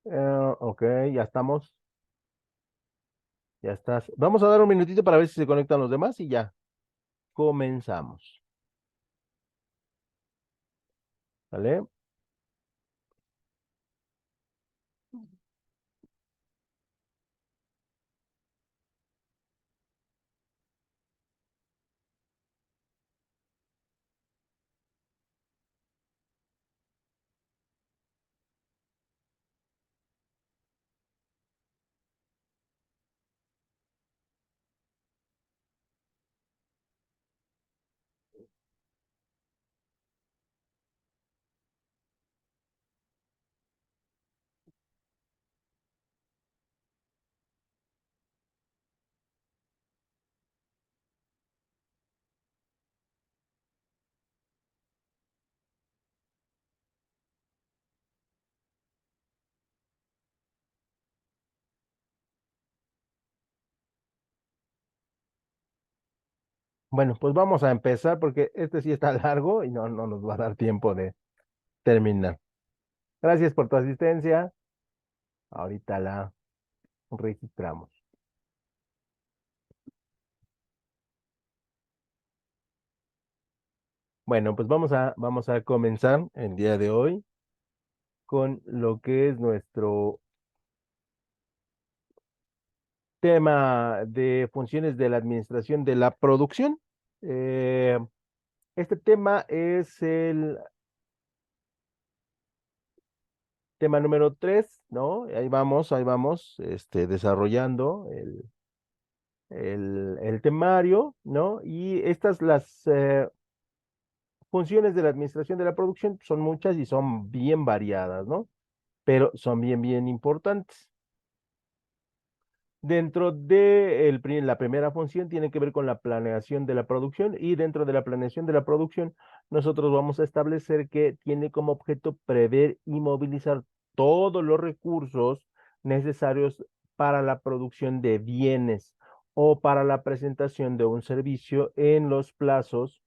Ok, ya estamos, ya estás. Vamos a dar un minutito para ver si se conectan los demás y ya comenzamos. ¿Vale? Bueno, pues vamos a empezar porque este sí está largo y no nos va a dar tiempo de terminar. Gracias por tu asistencia. Ahorita la registramos. Bueno, pues vamos a comenzar el día de hoy con lo que es nuestro tema de funciones de la administración de la producción. Eh, este tema es el tema número 3, ¿no? Ahí vamos, desarrollando el temario, ¿no? Y estas las funciones de la administración de la producción son muchas y son bien variadas, ¿no? Pero son bien importantes. Dentro de la primera función tiene que ver con la planeación de la producción y dentro de la planeación de la producción nosotros vamos a establecer que tiene como objeto prever y movilizar todos los recursos necesarios para la producción de bienes o para la presentación de un servicio en los plazos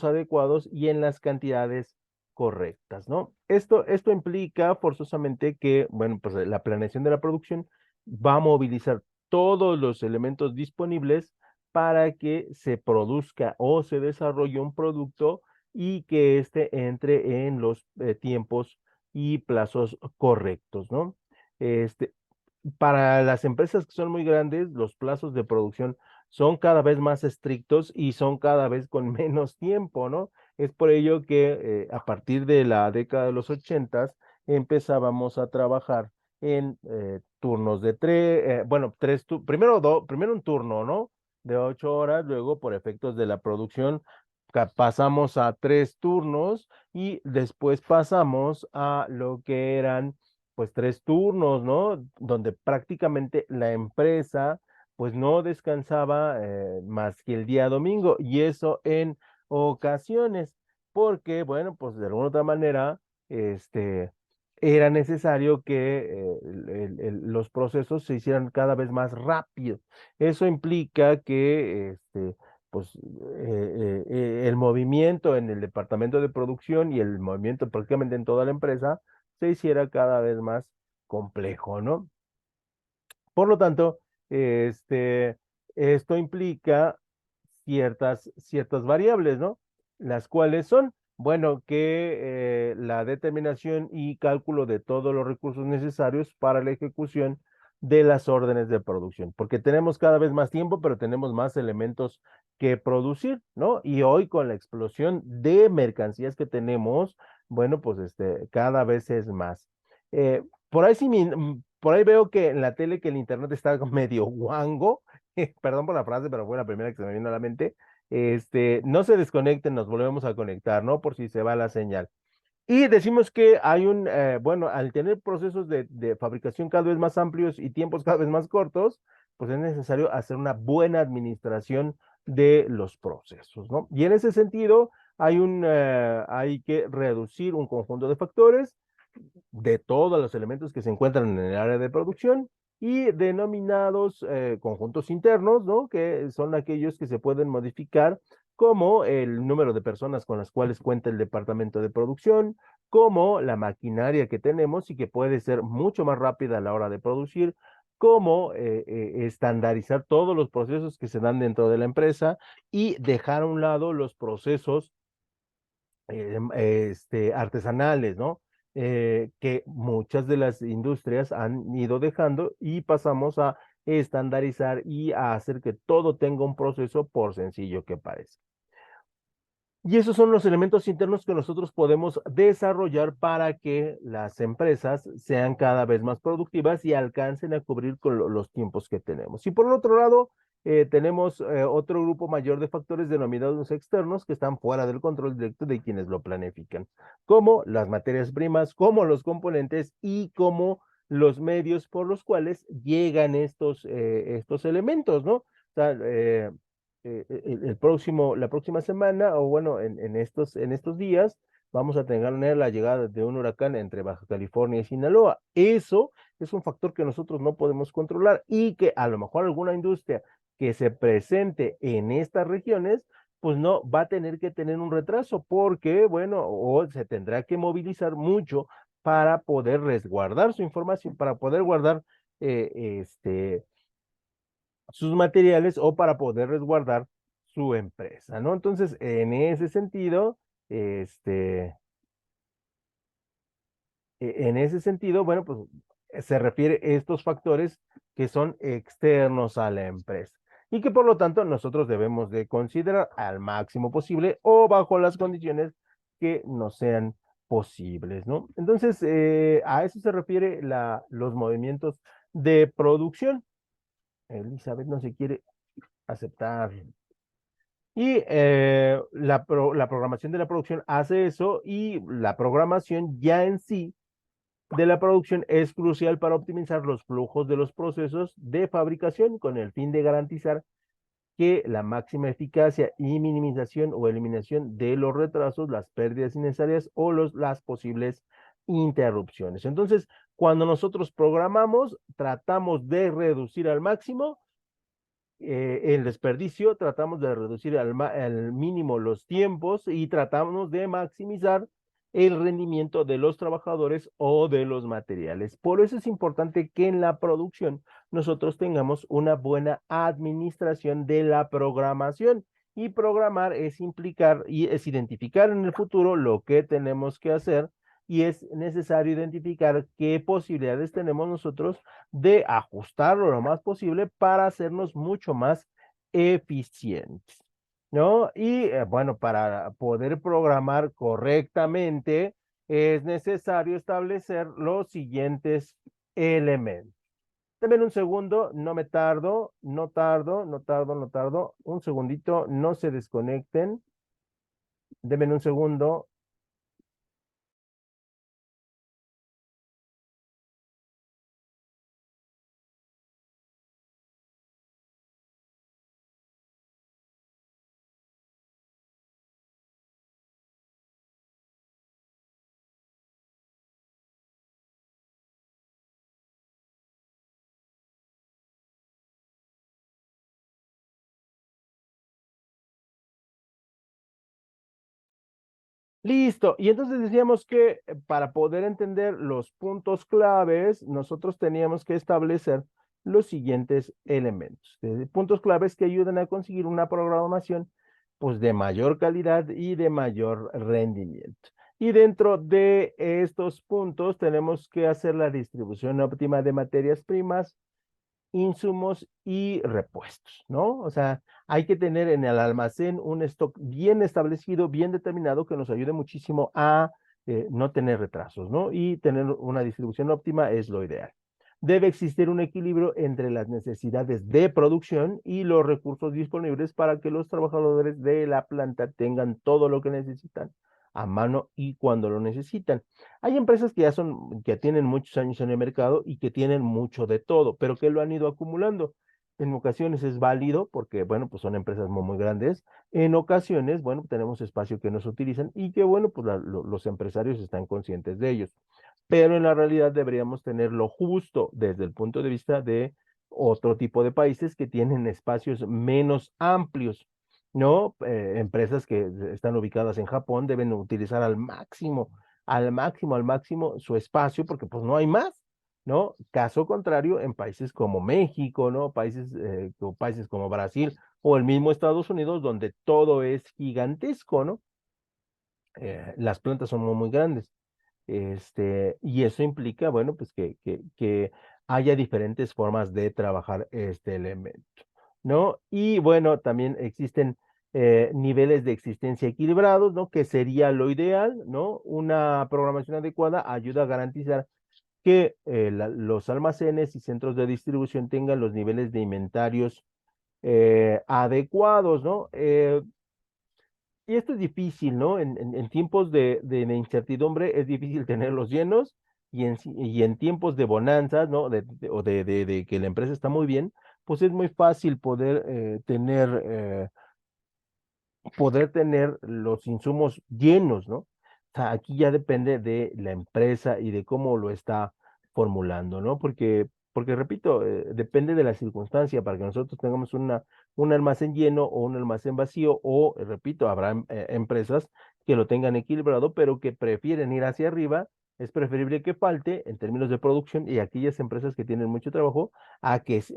adecuados y en las cantidades correctas, ¿no? Esto implica forzosamente que, bueno, pues la planeación de la producción va a movilizar todos los elementos disponibles para que se produzca o se desarrolle un producto y que éste entre en los tiempos y plazos correctos, ¿no? Este, para las empresas que son muy grandes, los plazos de producción son cada vez más estrictos y son cada vez con menos tiempo, ¿no? Es por ello que a partir de la década de los ochentas empezábamos a trabajar en turnos de bueno, primero un turno, ¿no? De 8 horas, luego por efectos de la producción pasamos a 3 turnos y después pasamos a lo que eran pues 3 turnos, ¿no? Donde prácticamente la empresa pues no descansaba más que el día domingo y eso en ocasiones, porque bueno, pues de alguna otra manera, era necesario que los procesos se hicieran cada vez más rápido. Eso implica que, pues, el movimiento en el departamento de producción y el movimiento prácticamente en toda la empresa se hiciera cada vez más complejo, ¿no? Por lo tanto, esto implica ciertas variables, ¿no? Las cuales son, bueno, que la determinación y cálculo de todos los recursos necesarios para la ejecución de las órdenes de producción, porque tenemos cada vez más tiempo, pero tenemos más elementos que producir, ¿no? Y hoy con la explosión de mercancías que tenemos, bueno, pues cada vez es más. Por ahí sí, por ahí veo que en la tele que el internet está medio guango, perdón por la frase, pero fue la primera que se me vino a la mente. No se desconecten, nos volvemos a conectar, ¿no? Por si se va la señal. Y decimos que hay bueno, al tener procesos de fabricación cada vez más amplios y tiempos cada vez más cortos, pues es necesario hacer una buena administración de los procesos, ¿no? Y en ese sentido, hay que reducir un conjunto de factores de todos los elementos que se encuentran en el área de producción y denominados conjuntos internos, ¿no? Que son aquellos que se pueden modificar como el número de personas con las cuales cuenta el departamento de producción, como la maquinaria que tenemos y que puede ser mucho más rápida a la hora de producir, cómo estandarizar todos los procesos que se dan dentro de la empresa y dejar a un lado los procesos artesanales, ¿no? Que muchas de las industrias han ido dejando y pasamos a estandarizar y a hacer que todo tenga un proceso por sencillo que parezca. Y esos son los elementos internos que nosotros podemos desarrollar para que las empresas sean cada vez más productivas y alcancen a cubrir con los tiempos que tenemos. Y por el otro lado, tenemos otro grupo mayor de factores denominados externos que están fuera del control directo de quienes lo planifican, como las materias primas, como los componentes y como los medios por los cuales llegan estos elementos, ¿no? O sea, la próxima semana, o bueno, en estos días, vamos a tener la llegada de un huracán entre Baja California y Sinaloa. Eso es un factor que nosotros no podemos controlar y que a lo mejor alguna industria que se presente en estas regiones, pues no va a tener que tener un retraso porque, bueno, o se tendrá que movilizar mucho para poder resguardar su información, para poder guardar sus materiales o para poder resguardar su empresa, ¿no? Entonces, en ese sentido, este, bueno, pues se refiere a estos factores que son externos a la empresa y que por lo tanto nosotros debemos de considerar al máximo posible o bajo las condiciones que nos sean posibles, ¿no? Entonces, a eso se refiere los movimientos de producción. Elizabeth no se quiere aceptar. Y la programación de la producción hace eso y la programación ya en sí de la producción es crucial para optimizar los flujos de los procesos de fabricación con el fin de garantizar que la máxima eficacia y minimización o eliminación de los retrasos, las pérdidas innecesarias o las posibles interrupciones. Entonces, cuando nosotros programamos, tratamos de reducir al máximo el desperdicio, tratamos de reducir al mínimo los tiempos y tratamos de maximizar el rendimiento de los trabajadores o de los materiales. Por eso es importante que en la producción nosotros tengamos una buena administración de la programación. Y programar es implicar y es identificar en el futuro lo que tenemos que hacer y es necesario identificar qué posibilidades tenemos nosotros de ajustarlo lo más posible para hacernos mucho más eficientes, ¿no? Y bueno, para poder programar correctamente es necesario establecer los siguientes elementos. Denme un segundo, no me tardo, no tardo, un segundito, no se desconecten. Denme un segundo. Listo. Y entonces decíamos que para poder entender los puntos claves, nosotros teníamos que establecer los siguientes elementos. Puntos claves que ayudan a conseguir una programación pues de mayor calidad y de mayor rendimiento. Y dentro de estos puntos tenemos que hacer la distribución óptima de materias primas, insumos y repuestos, ¿no? O sea, hay que tener en el almacén un stock bien establecido, bien determinado, que nos ayude muchísimo a no tener retrasos, ¿no? Y tener una distribución óptima es lo ideal. Debe existir un equilibrio entre las necesidades de producción y los recursos disponibles para que los trabajadores de la planta tengan todo lo que necesitan a mano y cuando lo necesitan. Hay empresas que tienen muchos años en el mercado y que tienen mucho de todo, pero que lo han ido acumulando. En ocasiones es válido porque, bueno, pues son empresas muy grandes. En ocasiones, bueno, tenemos espacio que no se utilizan y que, bueno, pues los empresarios están conscientes de ellos. Pero en la realidad deberíamos tener lo justo desde el punto de vista de otro tipo de países que tienen espacios menos amplios, ¿no? Empresas que están ubicadas en Japón deben utilizar al máximo al máximo su espacio, porque pues no hay más, ¿no? Caso contrario, en países como México, ¿no? Países como Brasil o el mismo Estados Unidos, donde todo es gigantesco, ¿no? Las plantas son muy, muy grandes. Y eso implica, bueno, pues que haya diferentes formas de trabajar este elemento, ¿no? Y bueno, también existen niveles de existencia equilibrados, ¿no? Que sería lo ideal, ¿no? Una programación adecuada ayuda a garantizar que los almacenes y centros de distribución tengan los niveles de inventarios adecuados, ¿no? Y esto es difícil, ¿no? En tiempos de incertidumbre es difícil tenerlos llenos y en tiempos de bonanzas, ¿no? De que la empresa está muy bien, pues es muy fácil poder tener los insumos llenos, ¿no? O sea, aquí ya depende de la empresa y de cómo lo está formulando, ¿no? Porque repito, depende de la circunstancia para que nosotros tengamos un almacén lleno o un almacén vacío, o, repito, habrá empresas que lo tengan equilibrado, pero que prefieren ir hacia arriba. Es preferible que falte en términos de producción y aquellas empresas que tienen mucho trabajo, es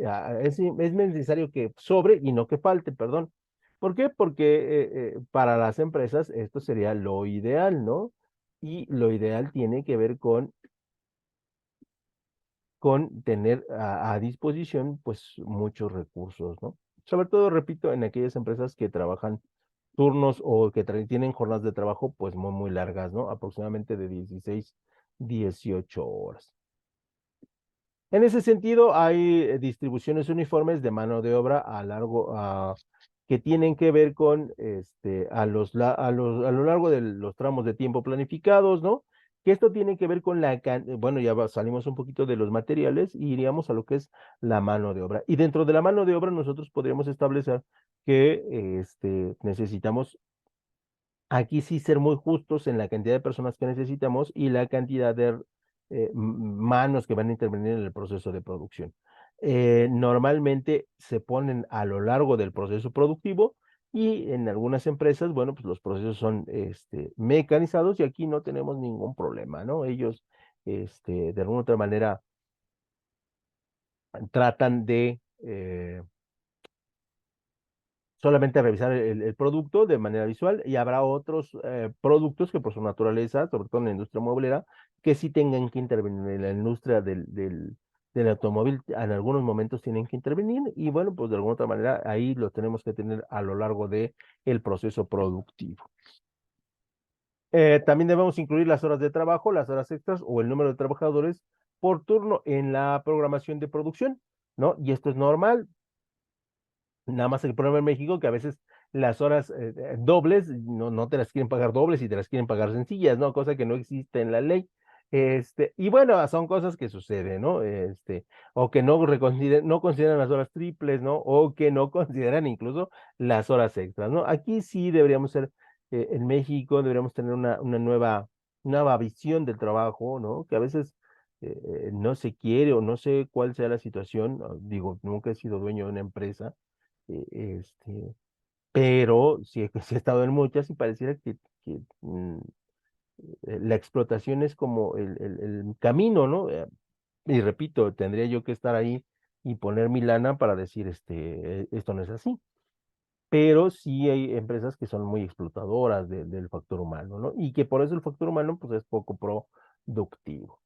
necesario que sobre y no que falte, perdón. ¿Por qué? Porque para las empresas esto sería lo ideal, ¿no? Y lo ideal tiene que ver con tener a disposición pues muchos recursos, ¿no? Sobre todo, repito, en aquellas empresas que trabajan turnos o que tienen jornadas de trabajo pues muy, muy largas, ¿no? Aproximadamente de 16, 18 horas. En ese sentido, hay distribuciones uniformes de mano de obra que tienen que ver con a lo largo de los tramos de tiempo planificados, ¿no? Que esto tiene que ver con bueno, salimos un poquito de los materiales y iríamos a lo que es la mano de obra. Y dentro de la mano de obra nosotros podríamos establecer que necesitamos aquí sí ser muy justos en la cantidad de personas que necesitamos y la cantidad de manos que van a intervenir en el proceso de producción. Normalmente se ponen a lo largo del proceso productivo y en algunas empresas, bueno, pues los procesos son mecanizados y aquí no tenemos ningún problema, ¿no? Ellos, de alguna otra manera, tratan de solamente revisar el producto de manera visual y habrá otros productos que por su naturaleza, sobre todo en la industria mueblera, que sí tengan que intervenir en la industria del automóvil, en algunos momentos tienen que intervenir y bueno, pues de alguna otra manera ahí lo tenemos que tener a lo largo de el proceso productivo. También debemos incluir las horas de trabajo, las horas extras o el número de trabajadores por turno en la programación de producción, ¿no? Y esto es normal. Nada más el problema en México que a veces las horas dobles no te las quieren pagar dobles y te las quieren pagar sencillas, ¿no? Cosa que no existe en la ley. Y bueno, son cosas que suceden, ¿no? O que no consideran las horas triples, ¿no? O que no consideran incluso las horas extras, ¿no? Aquí sí deberíamos ser, en México deberíamos tener una nueva visión del trabajo, ¿no? Que a veces no se quiere o no sé cuál sea la situación. Digo, nunca he sido dueño de una empresa eh, este, pero sí, sí he estado en muchas y pareciera que la explotación es como el camino, ¿no? Y repito, tendría yo que estar ahí y poner mi lana para decir, esto no es así. Pero sí hay empresas que son muy explotadoras del factor humano, ¿no? Y que por eso el factor humano, pues, es poco productivo.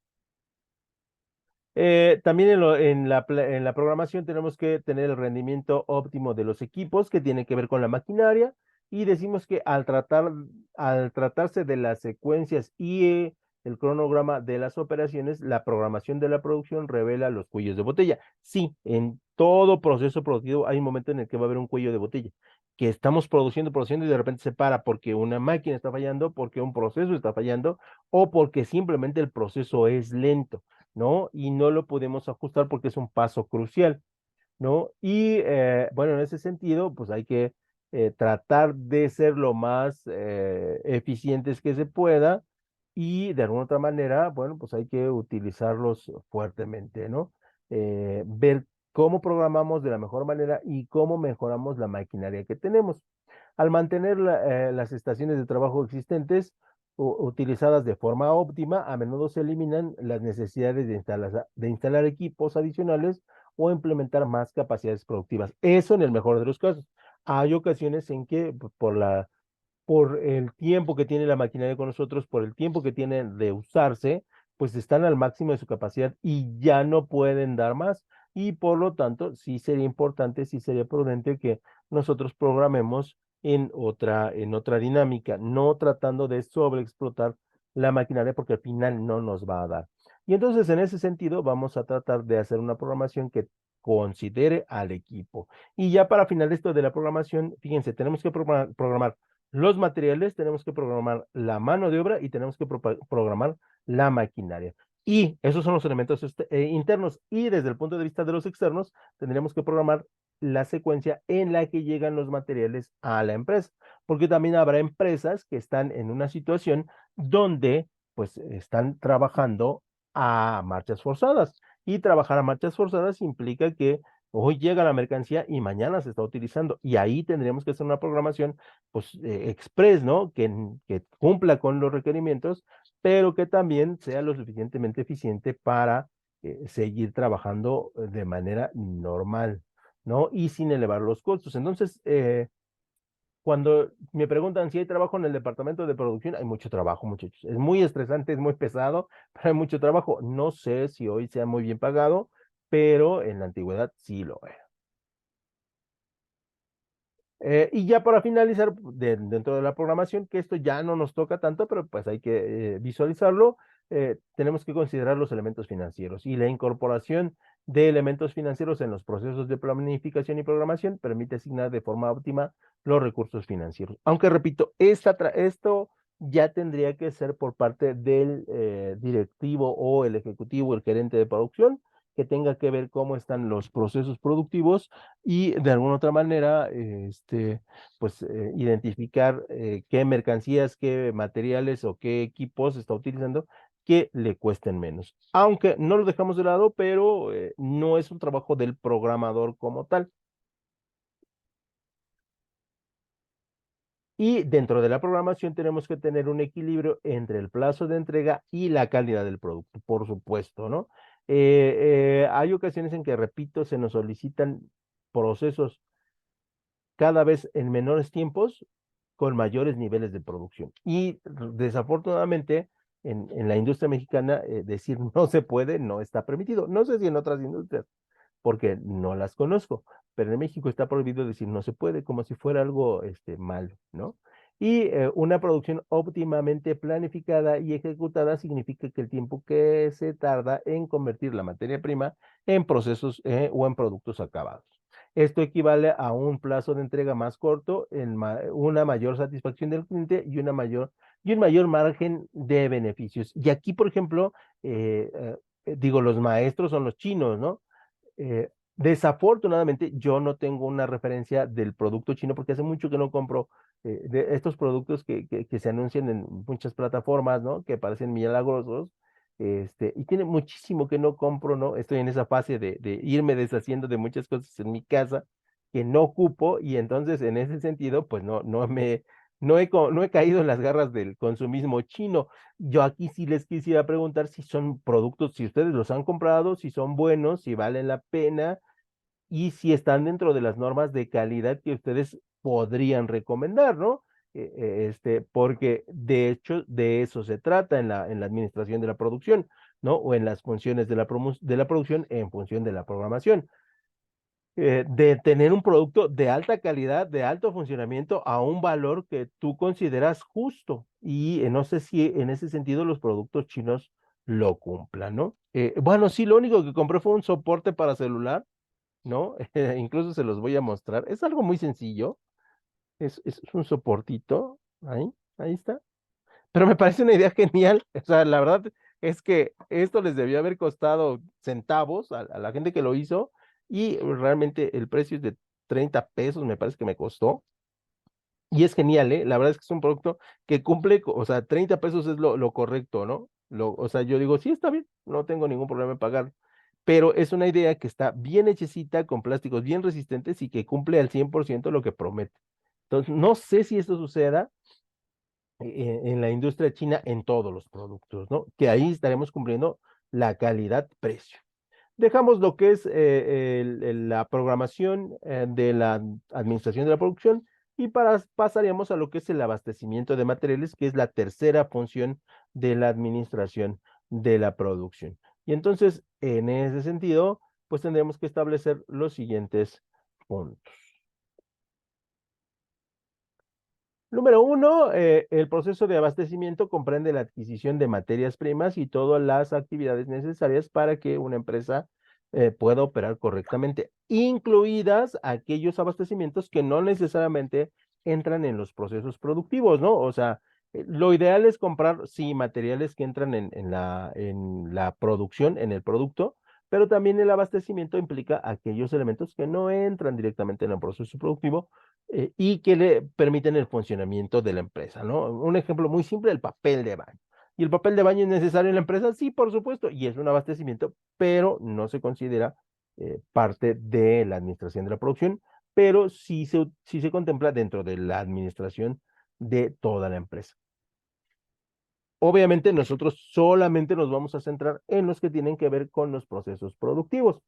También en la programación tenemos que tener el rendimiento óptimo de los equipos, que tiene que ver con la maquinaria, y decimos que al tratarse de las secuencias y el cronograma de las operaciones, la programación de la producción revela los cuellos de botella. Sí, en todo proceso productivo hay un momento en el que va a haber un cuello de botella, que estamos produciendo y de repente se para porque una máquina está fallando, porque un proceso está fallando, o porque simplemente el proceso es lento, ¿no? Y no lo podemos ajustar porque es un paso crucial, ¿no? Y bueno, en ese sentido, pues hay que tratar de ser lo más eficientes que se pueda y de alguna otra manera, bueno, pues hay que utilizarlos fuertemente, ¿no? Ver cómo programamos de la mejor manera y cómo mejoramos la maquinaria que tenemos. Al mantener las estaciones de trabajo existentes, utilizadas de forma óptima, a menudo se eliminan las necesidades de instalar equipos adicionales o implementar más capacidades productivas. Eso en el mejor de los casos. Hay ocasiones en que por el tiempo que tiene la maquinaria con nosotros, por el tiempo que tiene de usarse, pues están al máximo de su capacidad y ya no pueden dar más. Y por lo tanto, sí sería importante, sí sería prudente que nosotros programemos en otra dinámica, no tratando de sobreexplotar la maquinaria porque al final no nos va a dar. Y entonces, en ese sentido, vamos a tratar de hacer una programación que considere al equipo. Y ya para final de esto de la programación, fíjense, tenemos que programar los materiales, tenemos que programar la mano de obra y tenemos que programar la maquinaria. Y esos son los elementos internos. Y desde el punto de vista de los externos, tendríamos que programar la secuencia en la que llegan los materiales a la empresa. Porque también habrá empresas que están en una situación donde pues están trabajando a marchas forzadas. Y trabajar a marchas forzadas implica que hoy llega la mercancía y mañana se está utilizando. Y ahí tendríamos que hacer una programación pues express, ¿no? Que cumpla con los requerimientos, pero que también sea lo suficientemente eficiente para seguir trabajando de manera normal, ¿no? Y sin elevar los costos. Entonces, cuando me preguntan si hay trabajo en el departamento de producción, hay mucho trabajo, muchachos. Es muy estresante, es muy pesado, pero hay mucho trabajo. No sé si hoy sea muy bien pagado, pero en la antigüedad sí lo es. Y ya para finalizar, dentro de la programación, que esto ya no nos toca tanto, pero pues hay que visualizarlo, tenemos que considerar los elementos financieros y la incorporación de elementos financieros en los procesos de planificación y programación permite asignar de forma óptima los recursos financieros. Aunque repito, esto ya tendría que ser por parte del directivo o el ejecutivo, el gerente de producción, que tenga que ver cómo están los procesos productivos y de alguna otra manera, pues identificar qué mercancías, qué materiales o qué equipos está utilizando que le cuesten menos. Aunque no lo dejamos de lado, pero no es un trabajo del programador como tal. Y dentro de la programación tenemos que tener un equilibrio entre el plazo de entrega y la calidad del producto, por supuesto, ¿no? Hay ocasiones en que, repito, se nos solicitan procesos cada vez en menores tiempos con mayores niveles de producción. Y desafortunadamente en la industria mexicana decir no se puede no está permitido. No sé si en otras industrias, porque no las conozco, pero en México está prohibido decir no se puede, como si fuera algo malo, ¿no? Y una producción óptimamente planificada y ejecutada significa que el tiempo que se tarda en convertir la materia prima en procesos o en productos acabados. Esto equivale a un plazo de entrega más corto, una mayor satisfacción del cliente y un mayor margen de beneficios. Y aquí, por ejemplo, digo, los maestros son los chinos, ¿no? Desafortunadamente, yo no tengo una referencia del producto chino porque hace mucho que no compro de estos productos que se anuncian en muchas plataformas, ¿no? Que parecen milagrosos. Y tiene muchísimo que no compro, ¿no? Estoy en esa fase de irme deshaciendo de muchas cosas en mi casa que no ocupo y entonces en ese sentido, pues no he caído en las garras del consumismo chino. Yo aquí sí les quisiera preguntar si son productos, si ustedes los han comprado, si son buenos, si valen la pena y si están dentro de las normas de calidad que ustedes podrían recomendar, ¿no? Porque de hecho de eso se trata en la administración de la producción, ¿no? O en las funciones de la producción en función de la programación de tener un producto de alta calidad, de alto funcionamiento a un valor que tú consideras justo. Y no sé si en ese sentido los productos chinos lo cumplan, ¿no? Bueno, sí, lo único que compré fue un soporte para celular, ¿no? Incluso se los voy a mostrar. Es algo muy sencillo. Es un soportito. Ahí está. Pero me parece una idea genial. O sea, la verdad es que esto les debió haber costado centavos a la gente que lo hizo y realmente el precio es de 30 pesos, me parece que me costó. Y es genial, ¿eh? La verdad es que es un producto que cumple, o sea, 30 pesos es lo correcto, ¿no? O sea, yo digo, sí, está bien, no tengo ningún problema en pagar. Pero es una idea que está bien hechecita, con plásticos bien resistentes y que cumple al 100% lo que promete. Entonces, no sé si esto suceda, en la industria china en todos los productos, ¿no? Que ahí estaremos cumpliendo la calidad-precio. Dejamos lo que es la programación de la administración de la producción y pasaríamos a lo que es el abastecimiento de materiales, que es la tercera función de la administración de la producción. Y entonces, en ese sentido, pues tendremos que establecer los siguientes puntos. Número uno, el proceso de abastecimiento comprende la adquisición de materias primas y todas las actividades necesarias para que una empresa pueda operar correctamente, incluidas aquellos abastecimientos que no necesariamente entran en los procesos productivos, ¿no? O sea, lo ideal es comprar, sí, materiales que entran en la producción, en el producto, pero también el abastecimiento implica aquellos elementos que no entran directamente en el proceso productivo y que le permiten el funcionamiento de la empresa, ¿no? Un ejemplo muy simple, el papel de baño. ¿Y el papel de baño es necesario en la empresa? Sí, por supuesto, y es un abastecimiento, pero no se considera parte de la administración de la producción, pero sí se contempla dentro de la administración de toda la empresa. Obviamente nosotros solamente nos vamos a centrar en los que tienen que ver con los procesos productivos.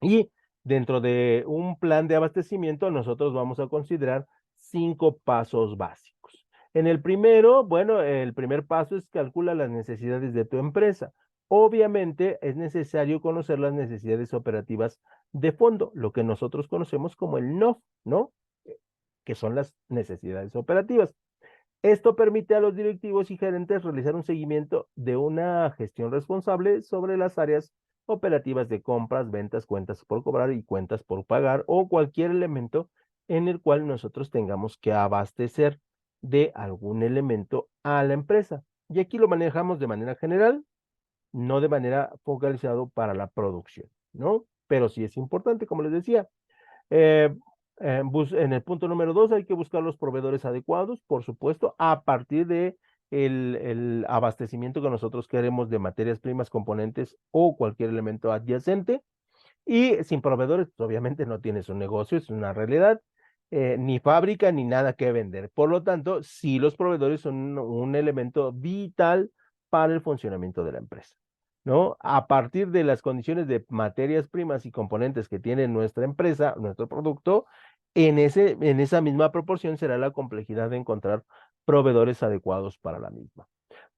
Y dentro de un plan de abastecimiento, nosotros vamos a considerar 5 pasos básicos. En el primero, bueno, el primer paso es calcula las necesidades de tu empresa. Obviamente es necesario conocer las necesidades operativas de fondo, lo que nosotros conocemos como el NOF, ¿no? Que son las necesidades operativas. Esto permite a los directivos y gerentes realizar un seguimiento de una gestión responsable sobre las áreas operativas de compras, ventas, cuentas por cobrar y cuentas por pagar o cualquier elemento en el cual nosotros tengamos que abastecer de algún elemento a la empresa. Y aquí lo manejamos de manera general, no de manera focalizado para la producción, ¿no? Pero sí es importante, como les decía. Eh, en el punto número 2 hay que buscar los proveedores adecuados, por supuesto, a partir de el abastecimiento que nosotros queremos de materias primas, componentes o cualquier elemento adyacente. Y sin proveedores, pues, obviamente no tienes un negocio, es una realidad, ni fábrica ni nada que vender. Por lo tanto, sí los proveedores son un elemento vital para el funcionamiento de la empresa, ¿no? A partir de las condiciones de materias primas y componentes que tiene nuestra empresa, nuestro producto, en esa misma proporción será la complejidad de encontrar proveedores adecuados para la misma.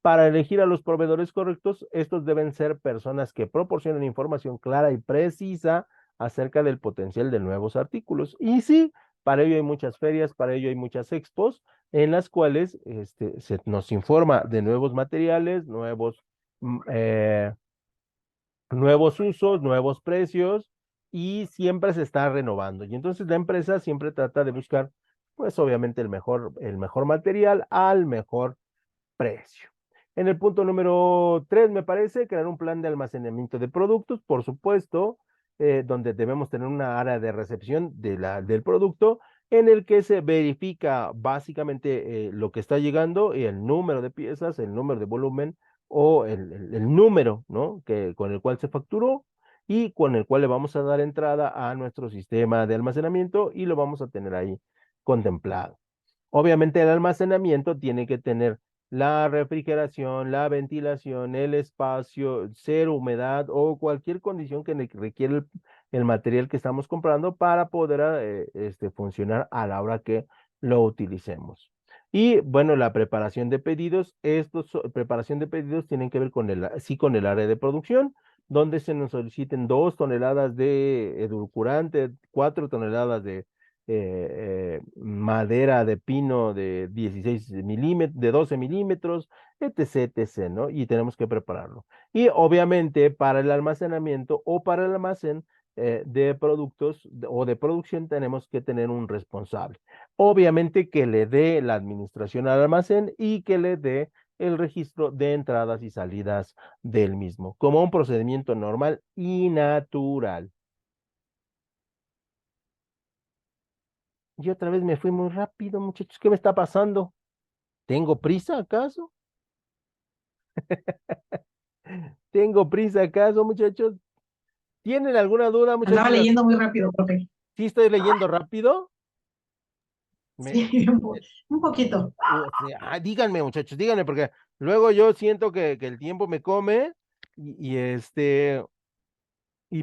Para elegir a los proveedores correctos, estos deben ser personas que proporcionen información clara y precisa acerca del potencial de nuevos artículos. Y sí, para ello hay muchas ferias, para ello hay muchas expos en las cuales se nos informa de nuevos materiales, nuevos usos, nuevos precios y siempre se está renovando. Y entonces la empresa siempre trata de buscar, pues obviamente el mejor material al mejor precio. En el punto número 3, me parece, crear un plan de almacenamiento de productos, por supuesto, donde debemos tener una área de recepción del producto en el que se verifica básicamente lo que está llegando y el número de piezas, el número de volumen o el número, ¿no? Con el cual se facturó y con el cual le vamos a dar entrada a nuestro sistema de almacenamiento y lo vamos a tener ahí contemplado. Obviamente el almacenamiento tiene que tener la refrigeración, la ventilación, el espacio, cero humedad o cualquier condición que requiere el material que estamos comprando para poder funcionar a la hora que lo utilicemos. Y bueno, la preparación de pedidos, preparación de pedidos tienen que ver sí, con el área de producción, donde se nos soliciten 2 toneladas de edulcorante, 4 toneladas de madera de pino de 16 milímetros, de 12 milímetros, etc., etc., ¿no? Y tenemos que prepararlo. Y obviamente para el almacenamiento o para el almacén de productos o de producción tenemos que tener un responsable. Obviamente que le dé la administración al almacén y que le dé el registro de entradas y salidas del mismo, como un procedimiento normal y natural. Y otra vez me fui muy rápido, muchachos. ¿Qué me está pasando? ¿Tengo prisa acaso? ¿Tengo prisa acaso, muchachos? ¿Tienen alguna duda, muchachos? Andaba leyendo muy rápido, profe. ¿Sí estoy leyendo rápido? Me, Sí, un poquito. sí, díganme, muchachos, díganme, porque luego yo siento que el tiempo me come y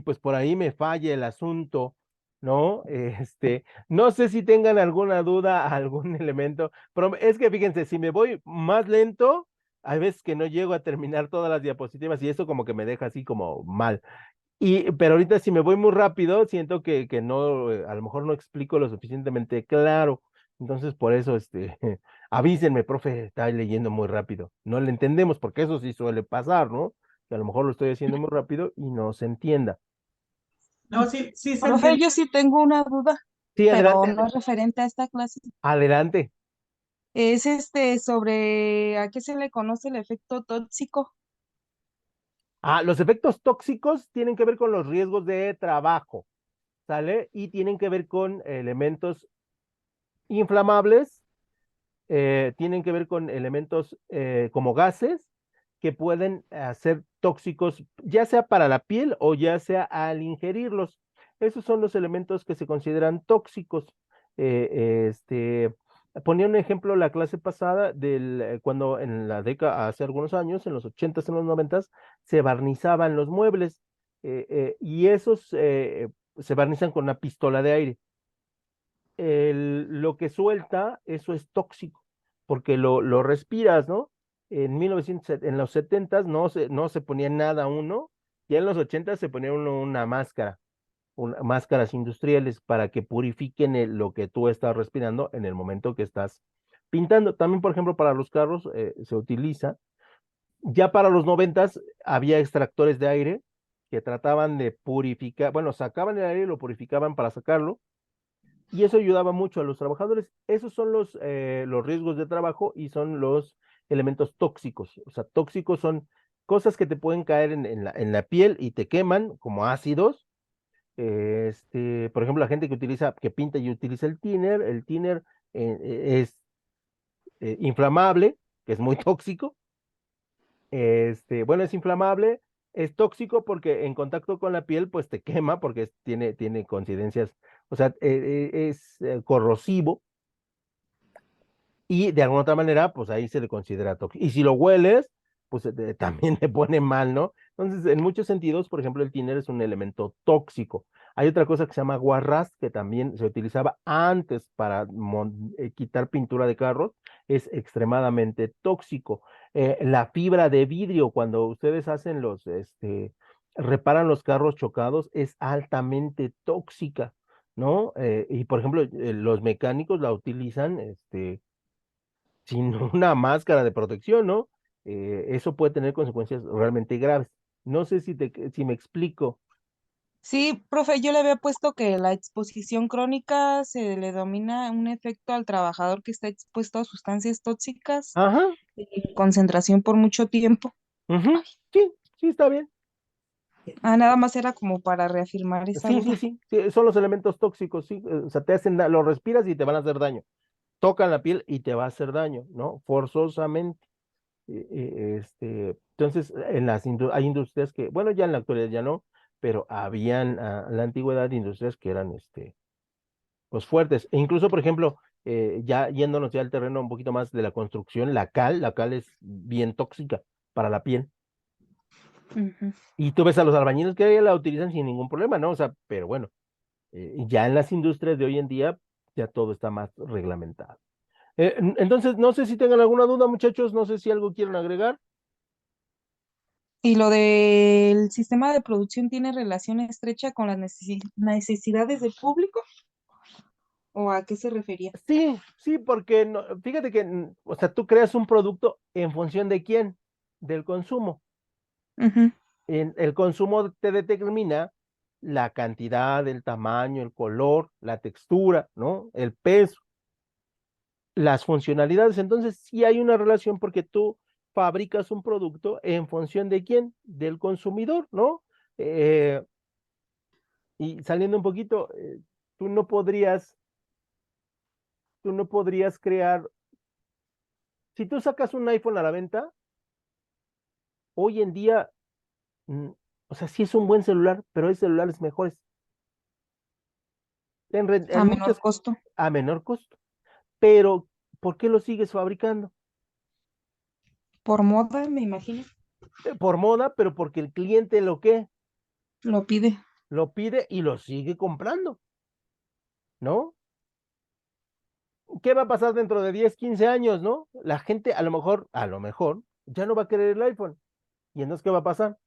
pues por ahí me falla el asunto, ¿no? No sé si tengan alguna duda, algún elemento, pero es que fíjense, si me voy más lento, hay veces que no llego a terminar todas las diapositivas y eso como que me deja así como mal. Pero ahorita si me voy muy rápido, siento que no, a lo mejor no explico lo suficientemente claro. Entonces, por eso, avísenme, profe, está leyendo muy rápido. No le entendemos, porque eso sí suele pasar, ¿no? Que a lo mejor lo estoy haciendo muy rápido y no se entienda. No, sí, sí se Profe, entiende. yo sí tengo una duda, Sí, pero adelante, no es referente a esta clase. adelante. Es sobre a qué se le conoce el efecto tóxico. Los efectos tóxicos tienen que ver con los riesgos de trabajo, ¿sale? Y tienen que ver con elementos inflamables, tienen que ver con elementos como gases que pueden ser tóxicos, ya sea para la piel o ya sea al ingerirlos. Esos son los elementos que se consideran tóxicos. Ponía un ejemplo la clase pasada cuando en la década, hace algunos años, en los 80s, en los 90s, se barnizaban los muebles y esos se barnizan con una pistola de aire. Lo que suelta, eso es tóxico, porque lo respiras, ¿no? En los 70s no se ponía nada uno, ya en los 80s se ponía uno una máscara, máscaras industriales para que purifiquen lo que tú estás respirando en el momento que estás pintando. También, por ejemplo, para los carros se utiliza. Ya para los 90s había extractores de aire que trataban de purificar, bueno, sacaban el aire y lo purificaban para sacarlo y eso ayudaba mucho a los trabajadores. Esos son los riesgos de trabajo y son los elementos tóxicos. O sea, tóxicos son cosas que te pueden caer en la piel y te queman como ácidos. Por ejemplo, la gente que pinta y utiliza el thinner es inflamable, que es muy tóxico. Bueno, es inflamable, es tóxico porque en contacto con la piel, pues te quema porque tiene coincidencias, o sea, es corrosivo y de alguna otra manera, pues ahí se le considera tóxico. Y si lo hueles, pues también te pone mal, ¿no? Entonces, en muchos sentidos, por ejemplo, el tiner es un elemento tóxico. Hay otra cosa que se llama guarras, que también se utilizaba antes para quitar pintura de carros, es extremadamente tóxico. La fibra de vidrio, cuando ustedes reparan los carros chocados, es altamente tóxica, ¿no? Y por ejemplo, los mecánicos la utilizan, sin una máscara de protección, ¿no? Eso puede tener consecuencias realmente graves. No sé si me explico. Sí, profe, yo le había puesto que la exposición crónica se le domina un efecto al trabajador que está expuesto a sustancias tóxicas Ajá, en concentración por mucho tiempo. ujú, sí, sí, está bien. Nada más era como para reafirmar esa Sí, sí, duda. sí, sí, son los elementos tóxicos, sí, o sea, lo respiras y te van a hacer daño. Tocan la piel y te va a hacer daño, ¿no? Forzosamente. Entonces, hay industrias que, bueno, ya en la actualidad ya no, pero habían en la antigüedad industrias que eran, pues fuertes. E incluso, por ejemplo, ya yéndonos ya al terreno un poquito más de la construcción, la cal es bien tóxica para la piel. Ujú. Y tú ves a los albañiles que la utilizan sin ningún problema, ¿no? O sea, pero bueno, ya en las industrias de hoy en día ya todo está más reglamentado. Entonces, no sé si tengan alguna duda, muchachos, no sé si algo quieren agregar. ¿Y lo del sistema de producción tiene relación estrecha con las necesidades del público? ¿O a qué se refería? Sí, sí, porque fíjate que, o sea, tú creas un producto en función de quién, del consumo. Ujú. El consumo te determina la cantidad, el tamaño, el color, la textura, ¿no? El peso, las funcionalidades. Entonces, sí hay una relación porque tú fabricas un producto en función de quién, del consumidor, ¿no? Eh, y saliendo un poquito, tú no podrías crear, si tú sacas un iPhone a la venta, hoy en día, mm, o sea, sí es un buen celular, pero hay celulares mejores A en menor muchas, costo. a menor costo. pero ¿por qué lo sigues fabricando? Por moda, me imagino, Por moda, pero porque el cliente lo que lo pide. lo pide y lo sigue comprando, ¿no? ¿Qué va a pasar dentro de 10, 15 años, no? La gente a lo mejor, ya no va a querer el iPhone. ¿Y entonces qué va a pasar?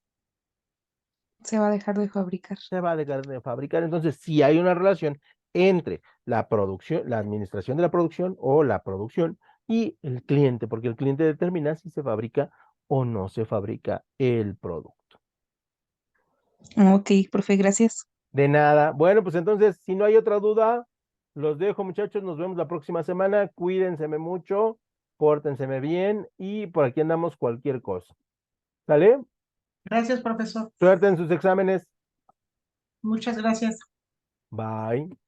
Se va a dejar de fabricar. Se va a dejar de fabricar. Entonces, sí hay una relación entre la producción, la administración de la producción o la producción y el cliente, porque el cliente determina si se fabrica o no se fabrica el producto. Ok, profe, gracias. De nada. Bueno, pues entonces, si no hay otra duda, los dejo, muchachos. Nos vemos la próxima semana. Cuídense mucho, pórtenseme bien y por aquí andamos cualquier cosa. ¿Sale? Gracias, profesor. Suerte en sus exámenes. Muchas gracias. Bye.